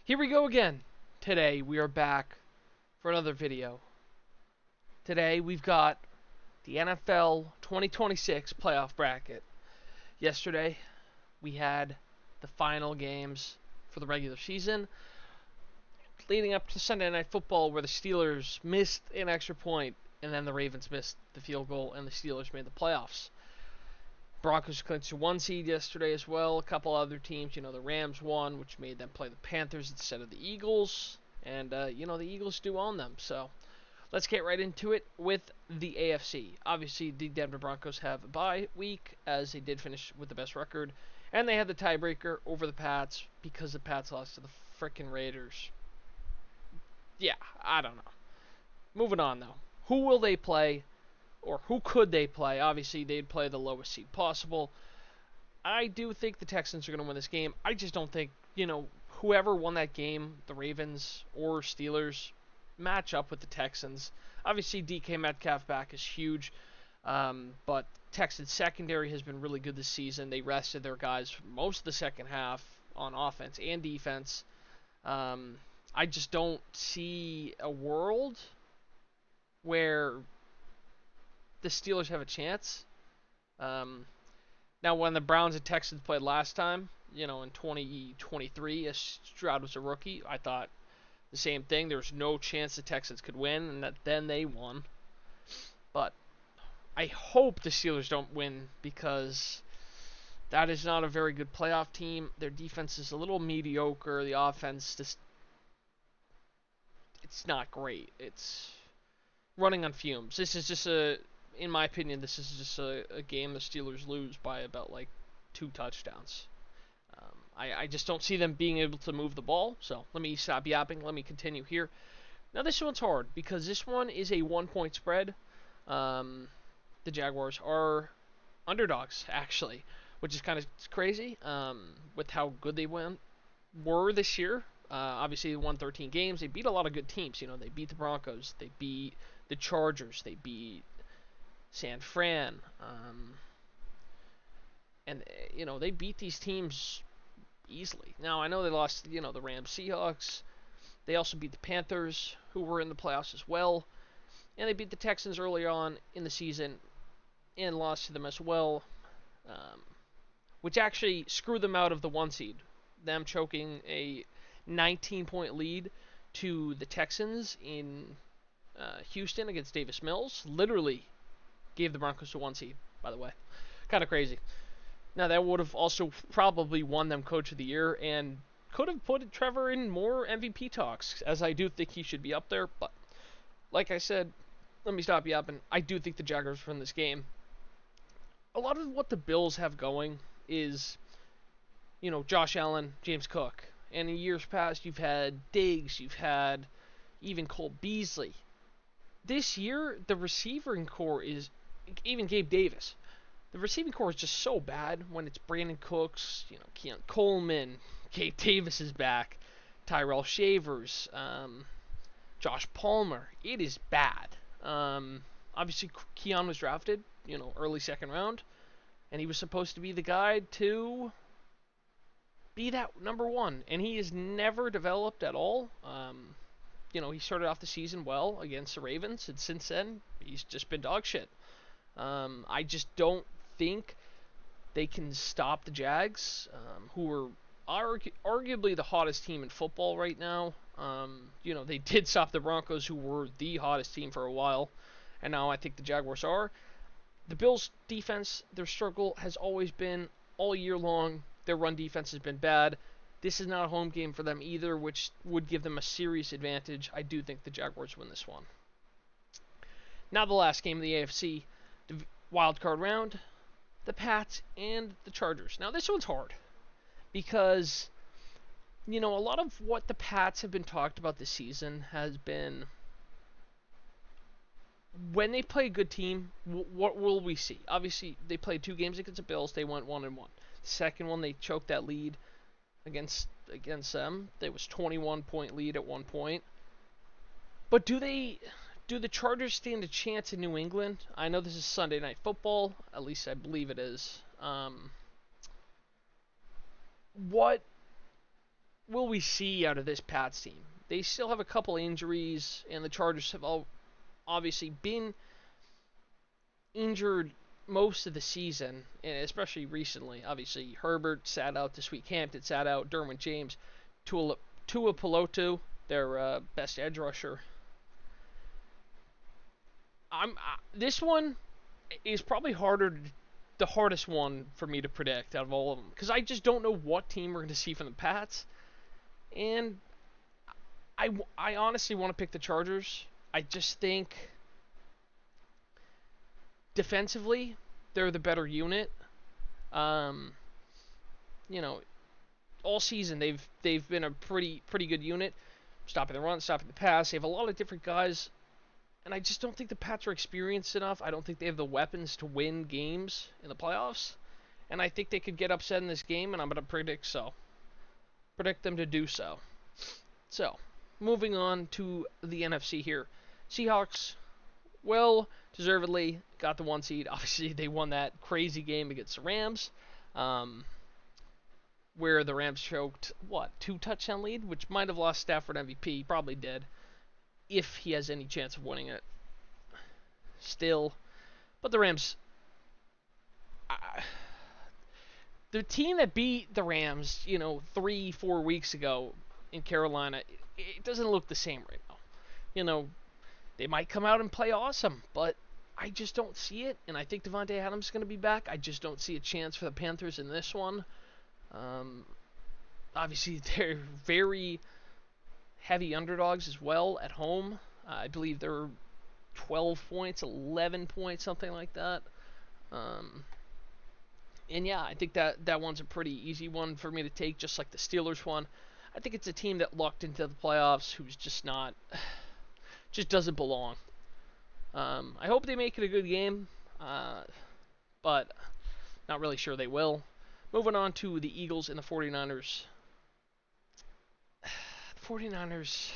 Here we go again. Today we are back for another video. Today we've got the NFL 2026 playoff bracket. Yesterday we had the final games for the regular season, leading up to Sunday Night Football where the Steelers missed an extra point and then the Ravens missed the field goal and the Steelers made the playoffs. Broncos clinched a 1 seed yesterday as well. A couple other teams, the Rams won, which made them play the Panthers instead of the Eagles. And, the Eagles do own them. So let's get right into it with the AFC. Obviously, the Denver Broncos have a bye week as they did finish with the best record. And they had the tiebreaker over the Pats because the Pats lost to the frickin' Raiders. Yeah, I don't know. Moving on, though. Who will they play? Or who could they play? Obviously, they'd play the lowest seed possible. I do think the Texans are going to win this game. I just don't think, whoever won that game, the Ravens or Steelers, match up with the Texans. Obviously, DK Metcalf back is huge, but Texans secondary has been really good this season. They rested their guys for most of the second half on offense and defense. I just don't see a world where the Steelers have a chance. Now, when the Browns and Texans played last time, in 2023, as Stroud was a rookie, I thought the same thing. There was no chance the Texans could win, and then they won. But I hope the Steelers don't win because that is not a very good playoff team. Their defense is a little mediocre. The offense it's not great. It's running on fumes. This is just in my opinion, this is just a game the Steelers lose by about 2 touchdowns. I just don't see them being able to move the ball. So let me stop yapping. Let me continue here. Now this one's hard because this one is a 1-point spread. The Jaguars are underdogs actually, which is kind of crazy with how good they were this year. Obviously, they won 13 games. They beat a lot of good teams. They beat the Broncos. They beat the Chargers. They beat San Fran, and they beat these teams easily. Now I know they lost, the Rams, Seahawks. They also beat the Panthers, who were in the playoffs as well, and they beat the Texans early on in the season and lost to them as well, which actually screwed them out of the 1 seed. Them choking a 19-point lead to the Texans in Houston against Davis Mills. Literally gave the Broncos a 1 seed, by the way. Kind of crazy. Now, that would have also probably won them Coach of the Year and could have put Trevor in more MVP talks, as I do think he should be up there. But, like I said, let me stop yapping. I do think the Jaguars win this game. A lot of what the Bills have going is, Josh Allen, James Cook. And in years past, you've had Diggs, you've had even Cole Beasley. This year, the receiving core is, even Gabe Davis, the receiving core is just so bad when it's Brandon Cooks, Keon Coleman, Gabe Davis is back, Tyrell Shavers, Josh Palmer. It is bad. Obviously, Keon was drafted, early second round, and he was supposed to be the guy to be that number 1, and he has never developed at all. He started off the season well against the Ravens, and since then, he's just been dog shit. I just don't think they can stop the Jags, who are arguably the hottest team in football right now. They did stop the Broncos, who were the hottest team for a while, and now I think the Jaguars are. The Bills' defense, their struggle has always been all year long. Their run defense has been bad. This is not a home game for them either, which would give them a serious advantage. I do think the Jaguars win this one. Now the last game of the AFC, the wild card round, the Pats and the Chargers. Now this one's hard because, a lot of what the Pats have been talked about this season has been when they play a good team, what will we see? Obviously, they played 2 games against the Bills. They went 1-1. The second one, they choked that lead against them. There was 21-point lead at one point. But do the Chargers stand a chance in New England? I know this is Sunday Night Football. At least I believe it is. What will we see out of this Pats team? They still have a couple injuries, and the Chargers have all obviously been injured most of the season, and especially recently. Obviously, Herbert sat out this week. Hampton sat out. Derwin James, Tua Pelotu, their best edge rusher. This one is probably the hardest one for me to predict out of all of them, because I just don't know what team we're going to see from the Pats, and I honestly want to pick the Chargers. I just think defensively they're the better unit. Um, you know, all season they've been a pretty good unit, stopping the run, stopping the pass. They have a lot of different guys, and I just don't think the Pats are experienced enough. I don't think they have the weapons to win games in the playoffs, and I think they could get upset in this game, and I'm going to predict them to do so. So, moving on to the NFC here. Seahawks, well, deservedly got the 1 seed. Obviously, they won that crazy game against the Rams, where the Rams choked, 2-touchdown lead, which might have lost Stafford MVP. Probably did, if he has any chance of winning it. Still, but the Rams, the team that beat the Rams, 3-4 weeks ago in Carolina, it doesn't look the same right now. They might come out and play awesome, but I just don't see it, and I think Davante Adams is going to be back. I just don't see a chance for the Panthers in this one. Obviously, they're very heavy underdogs as well at home. I believe they're 12 points, 11 points, something like that. And yeah, I think that one's a pretty easy one for me to take, just like the Steelers one. I think it's a team that lucked into the playoffs who's just doesn't belong. I hope they make it a good game, but not really sure they will. Moving on to the Eagles and the 49ers. The 49ers,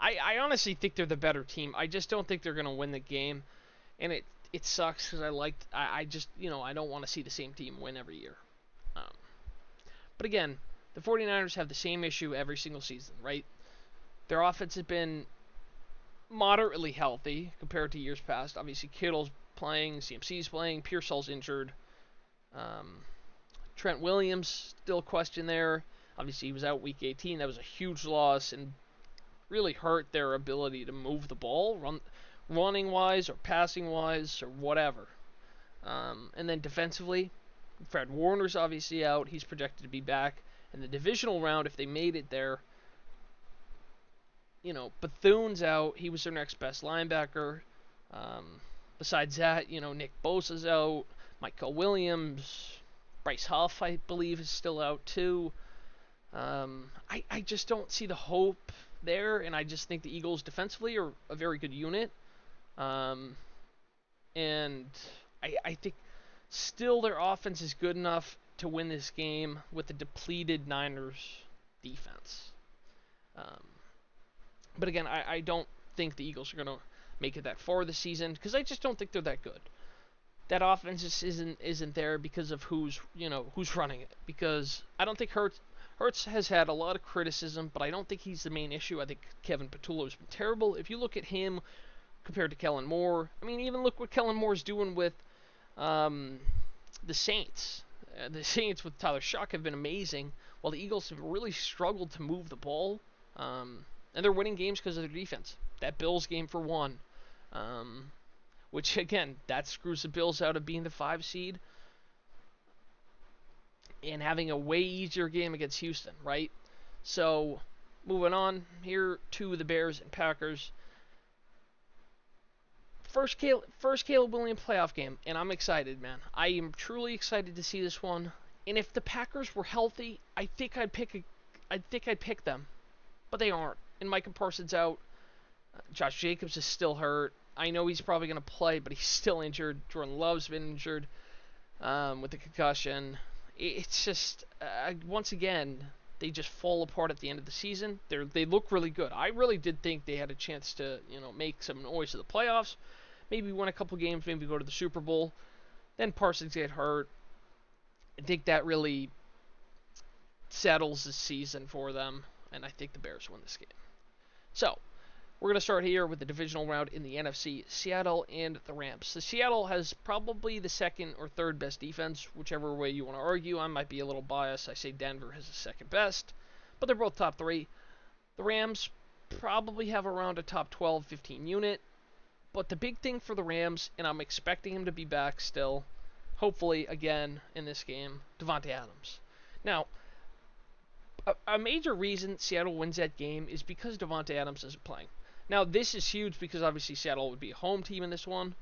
I honestly think they're the better team. I just don't think they're going to win the game, and it sucks because I just, I don't want to see the same team win every year. But again, the 49ers have the same issue every single season, right? Their offense has been moderately healthy compared to years past. Obviously, Kittle's playing, CMC's playing, Pearsall's injured. Trent Williams, still a question there. Obviously, he was out week 18. That was a huge loss and really hurt their ability to move the ball, running-wise or passing-wise or whatever. And then defensively, Fred Warner's obviously out. He's projected to be back in the divisional round if they made it there. Bethune's out. He was their next best linebacker. Besides that, Nick Bosa's out. Michael Williams. Bryce Huff, I believe, is still out too. I just don't see the hope there, and I just think the Eagles defensively are a very good unit. And I think still their offense is good enough to win this game with the depleted Niners defense. But again, I don't think the Eagles are going to make it that far this season because I just don't think they're that good. That offense just isn't there because of who's running it. Because I don't think Hurts has had a lot of criticism, but I don't think he's the main issue. I think Kevin Patullo has been terrible. If you look at him compared to Kellen Moore, I mean, even look what Kellen Moore's doing with the Saints. The Saints with Tyler Shock have been amazing, while the Eagles have really struggled to move the ball. And they're winning games because of their defense. That Bills game for one. Which, again, that screws the Bills out of being the 5 seed. And having a way easier game against Houston, right? So, moving on here to the Bears and Packers. First Caleb Williams playoff game, and I'm excited, man. I am truly excited to see this one. And if the Packers were healthy, I think I'd pick them. But they aren't. And Micah Parsons out. Josh Jacobs is still hurt. I know he's probably going to play, but he's still injured. Jordan Love's been injured with the concussion. It's just, once again, they just fall apart at the end of the season. They look really good. I really did think they had a chance to, make some noise in the playoffs. Maybe win a couple games, maybe go to the Super Bowl. Then Parsons get hurt. I think that really settles the season for them, and I think the Bears win this game. So, we're going to start here with the divisional round in the NFC, Seattle and the Rams. The Seattle has probably the second or third best defense, whichever way you want to argue. I might be a little biased. I say Denver has the second best, but they're both top 3. The Rams probably have around a top 12, 15 unit, but the big thing for the Rams, and I'm expecting him to be back still, hopefully again in this game, Davante Adams. Now, a major reason Seattle wins that game is because Davante Adams isn't playing. Now, this is huge because obviously Seattle would be a home team in this one,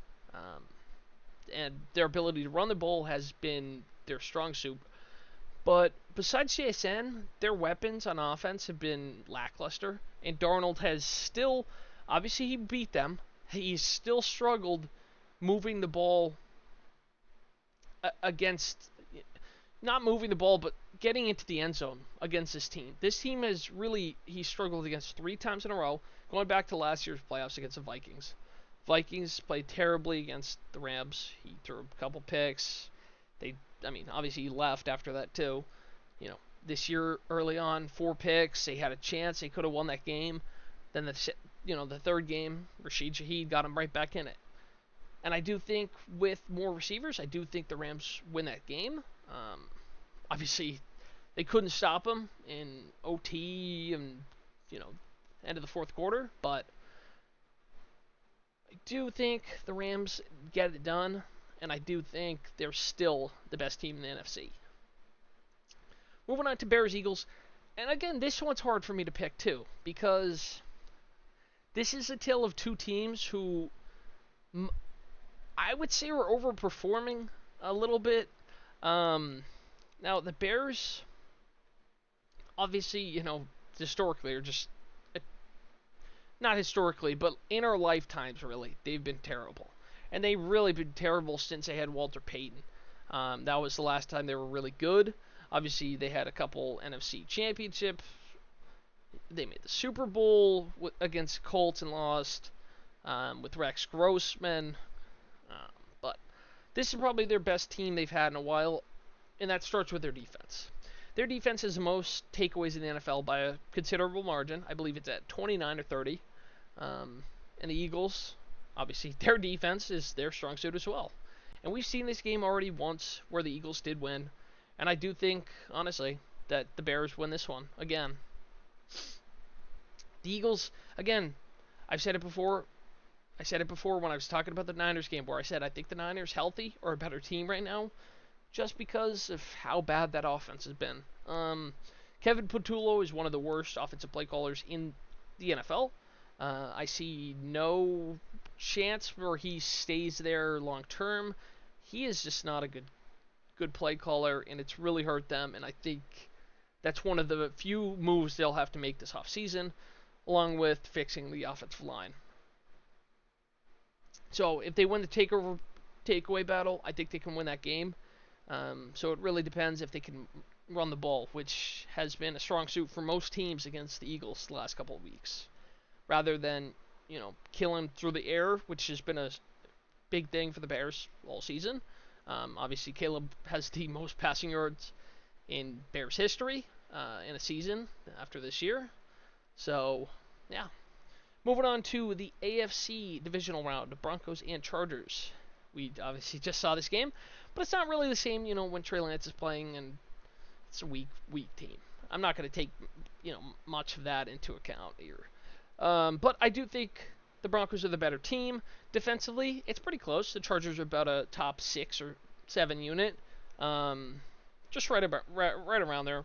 and their ability to run the ball has been their strong suit. But besides JSN, their weapons on offense have been lackluster, and Darnold has still, obviously he beat them, he's still struggled moving the ball against, not moving the ball, but getting into the end zone against this team. This team has really, he struggled against 3 times in a row, going back to last year's playoffs against the Vikings. Vikings played terribly against the Rams. He threw a couple picks. Obviously he left after that too. This year early on, 4 picks. They had a chance. They could have won that game. Then the third game, Rashid Shaheed got him right back in it. And I do think with more receivers, I do think the Rams win that game. Obviously, they couldn't stop him in OT and end of the fourth quarter, but I do think the Rams get it done, and I do think they're still the best team in the NFC. Moving on to Bears-Eagles, and again, this one's hard for me to pick too, because this is a tale of 2 teams who I would say are overperforming a little bit. Now, the Bears, obviously, historically, are just, not historically, but in our lifetimes, really, they've been terrible. And they've really been terrible since they had Walter Payton. That was the last time they were really good. Obviously, they had a couple NFC championships. They made the Super Bowl against Colts and lost with Rex Grossman. But this is probably their best team they've had in a while, and that starts with their defense. Their defense has the most takeaways in the NFL by a considerable margin. I believe it's at 29 or 30. And the Eagles, obviously, their defense is their strong suit as well. And we've seen this game already once where the Eagles did win. And I do think, honestly, that the Bears win this one again. The Eagles, again, I've said it before. I said it before when I was talking about the Niners game, where I said I think the Niners healthy are a better team right now, just because of how bad that offense has been. Kevin Patullo is one of the worst offensive play callers in the NFL. I see no chance where he stays there long term. He is just not a good play caller, and it's really hurt them. And I think that's one of the few moves they'll have to make this offseason, along with fixing the offensive line. So if they win the takeaway battle, I think they can win that game. So it really depends if they can run the ball, which has been a strong suit for most teams against the Eagles the last couple of weeks, rather than killing through the air, which has been a big thing for the Bears all season. Obviously, Caleb has the most passing yards in Bears history in a season after this year. So, yeah. Moving on to the AFC divisional round, Broncos and Chargers. We obviously just saw this game, but it's not really the same, when Trey Lance is playing and it's a weak team. I'm not going to take, much of that into account here. But I do think the Broncos are the better team. Defensively, it's pretty close. The Chargers are about a top 6 or 7 unit. Just right around there.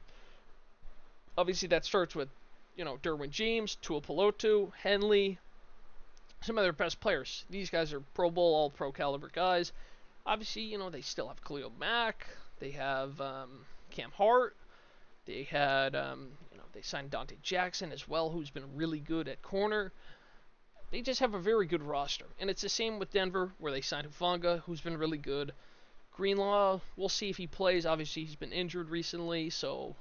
Obviously, that starts with, Derwin James, Tuipulotu, Henley, some of their best players. These guys are Pro Bowl, All-Pro caliber guys. Obviously, they still have Khalil Mack. They have Cam Hart. They had, they signed Dante Jackson as well, who's been really good at corner. They just have a very good roster. And it's the same with Denver, where they signed Hufanga, who's been really good. Greenlaw, we'll see if he plays. Obviously, he's been injured recently, so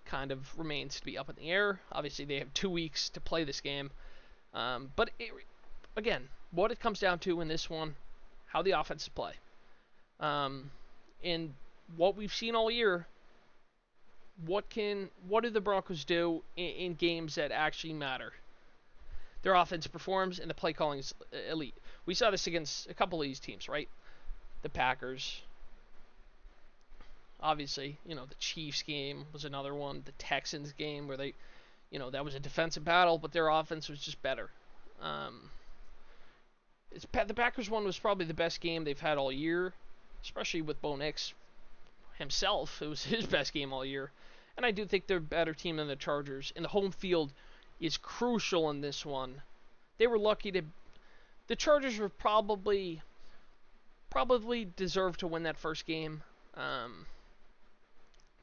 kind of remains to be up in the air. Obviously, they have 2 weeks to play this game. But, again, what it comes down to in this one, how the offenses play. And what we've seen all year, what do the Broncos do in games that actually matter? Their offense performs and the play calling is elite. We saw this against a couple of these teams, right? The Packers, obviously, the Chiefs game was another one. The Texans game where they, that was a defensive battle, but their offense was just better. The Packers one was probably the best game they've had all year, especially with Bo Nix himself. It was his best game all year. And I do think they're a better team than the Chargers. And the home field is crucial in this one. They were lucky to... The Chargers were probably deserved to win that first game.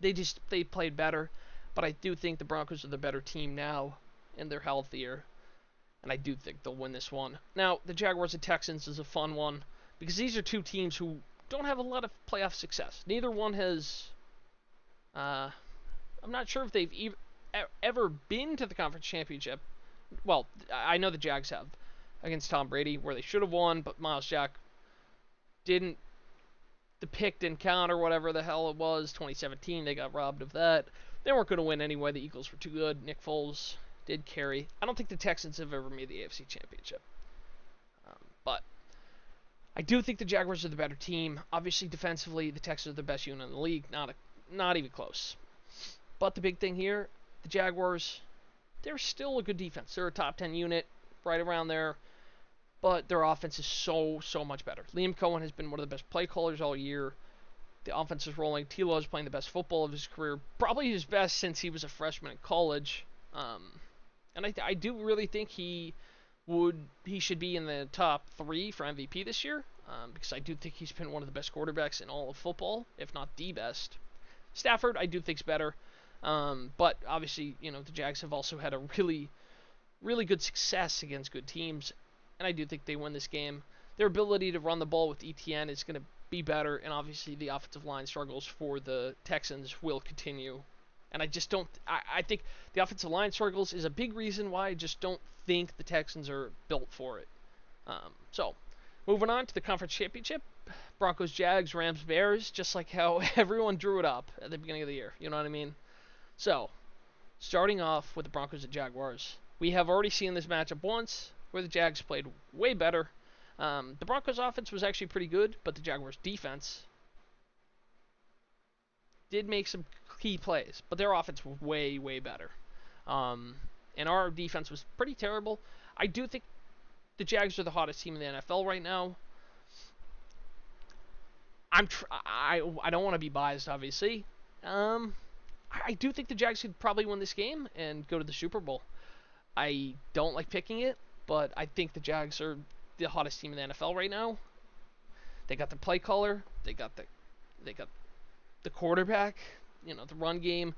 They played better. But I do think the Broncos are the better team now. And they're healthier. And I do think they'll win this one. Now, the Jaguars and Texans is a fun one. Because these are two teams who don't have a lot of playoff success. Neither one has... I'm not sure if they've ever been to the conference championship. Well, I know the Jags have against Tom Brady, where they should have won, but Miles Jack didn't. The pick didn't count, or whatever the hell it was. 2017, they got robbed of that. They weren't going to win anyway. The Eagles were too good. Nick Foles did carry. I don't think the Texans have ever made the AFC Championship. But I do think the Jaguars are the better team. Obviously, defensively, the Texans are the best unit in the league. Not even close. But the big thing here, the Jaguars, they're still a good defense. They're a top 10 unit, right around there. But their offense is so much better. Liam Cohen has been one of the best play callers all year. The offense is rolling. T.Law is playing the best football of his career. Probably his best since he was a freshman in college. And I do really think he should be in the top 3 for MVP this year. Because I do think he's been one of the best quarterbacks in all of football, if not the best. Stafford, I do think's better. But obviously, the Jags have also had a really, really good success against good teams, and I do think they win this game. Their ability to run the ball with ETN is going to be better, and obviously the offensive line struggles for the Texans will continue. And I just don't. I think the offensive line struggles is a big reason why I just don't think the Texans are built for it. So, moving on to the conference championship. Broncos, Jags, Rams, Bears, just like how everyone drew it up at the beginning of the year. You know what I mean? So, starting off with the Broncos and Jaguars, we have already seen this matchup once, where the Jags played way better. The Broncos' offense was actually pretty good, but the Jaguars' defense did make some key plays, but their offense was way better. And our defense was pretty terrible. I do think the Jags are the hottest team in the NFL right now. I don't want to be biased, obviously. I do think the Jags could probably win this game and go to the Super Bowl. I don't like picking it, but I think the Jags are the hottest team in the NFL right now. They got the play caller, they got the quarterback, the run game.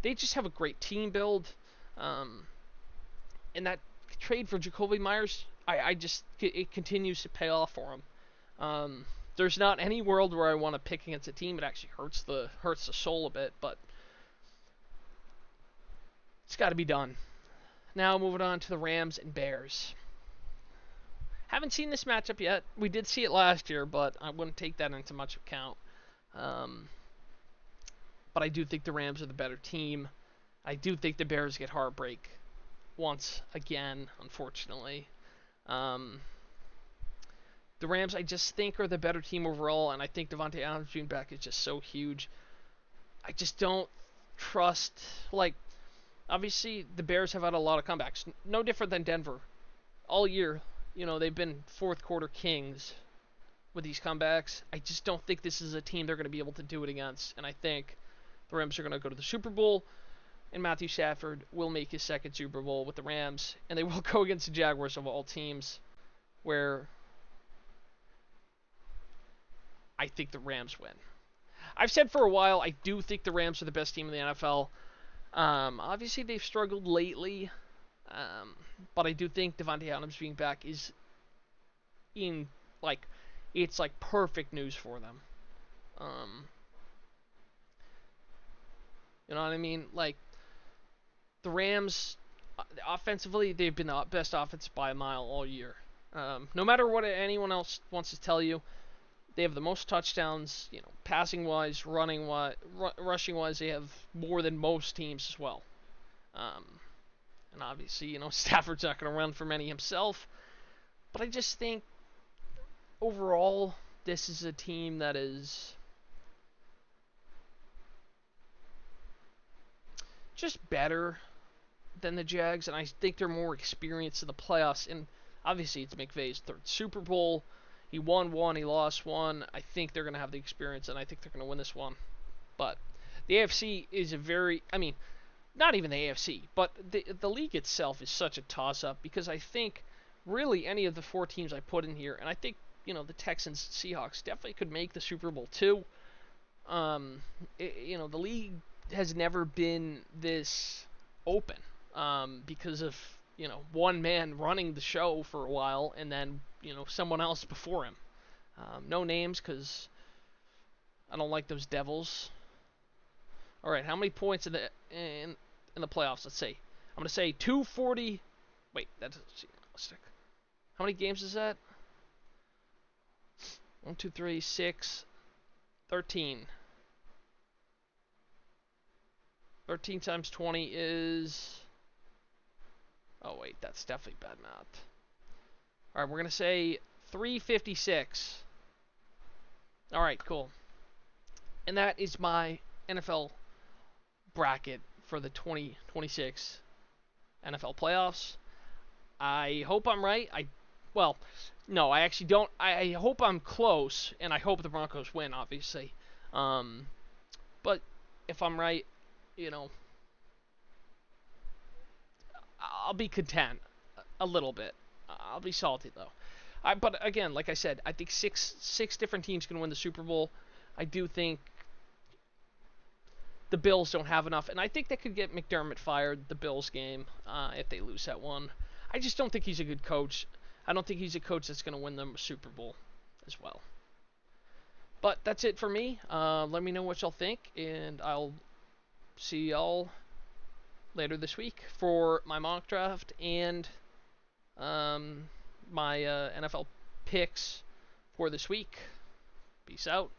They just have a great team build. And that trade for Jacoby Myers, it continues to pay off for him. There's not any world where I want to pick against a team. It actually hurts the soul a bit, but it's got to be done. Now moving on to the Rams and Bears. Haven't seen this matchup yet. We did see it last year, but I wouldn't take that into much account. But I do think the Rams are the better team. I do think the Bears get heartbreak once again, unfortunately. The Rams, I just think, are the better team overall, and I think Davante Adams being back is just so huge. I just don't trust, obviously the Bears have had a lot of comebacks. No different than Denver. All year, they've been fourth quarter kings with these comebacks. I just don't think this is a team they're going to be able to do it against, and I think the Rams are going to go to the Super Bowl, and Matthew Stafford will make his second Super Bowl with the Rams, and they will go against the Jaguars of all teams, where I think the Rams win. I've said for a while I do think the Rams are the best team in the NFL. Obviously, they've struggled lately, but I do think Davante Adams being back is it's perfect news for them. You know what I mean? The Rams, offensively, they've been the best offense by a mile all year. No matter what anyone else wants to tell you, They have the most touchdowns, passing wise, running wise, rushing wise. They have more than most teams as well. Um, and obviously, Stafford's not going to run for many himself. But I just think overall, this is a team that is just better than the Jags, and I think they're more experienced in the playoffs. And obviously, it's McVay's third Super Bowl. He won one, he lost one. I think they're going to have the experience, and I think they're going to win this one. But the AFC is not even the AFC, but the league itself is such a toss-up because I think really any of the four teams I put in here, and I think the Texans, Seahawks definitely could make the Super Bowl too. The league has never been this open because of one man running the show for a while and then someone else before him. No names because I don't like those Devils. All right, how many points in the playoffs? Let's see. I'm gonna say 240. Wait, that's how many games is that? 1, 2, 3, 6, 13. 13 times 20 is... Oh, wait, that's definitely bad math. Alright, we're going to say 356. Alright, cool. And that is my NFL bracket for the 2026 NFL playoffs. I hope I'm right. Well, no, I actually don't. I hope I'm close, and I hope the Broncos win, obviously. But if I'm right, I'll be content a little bit. I'll be salty though. But again, like I said, I think six different teams can win the Super Bowl. I do think the Bills don't have enough, and I think they could get McDermott fired the Bills game if they lose that one. I just don't think he's a good coach. I don't think he's a coach that's going to win them a Super Bowl as well. But that's it for me. Let me know what y'all think, and I'll see y'all later this week for my mock draft and my NFL picks for this week. Peace out.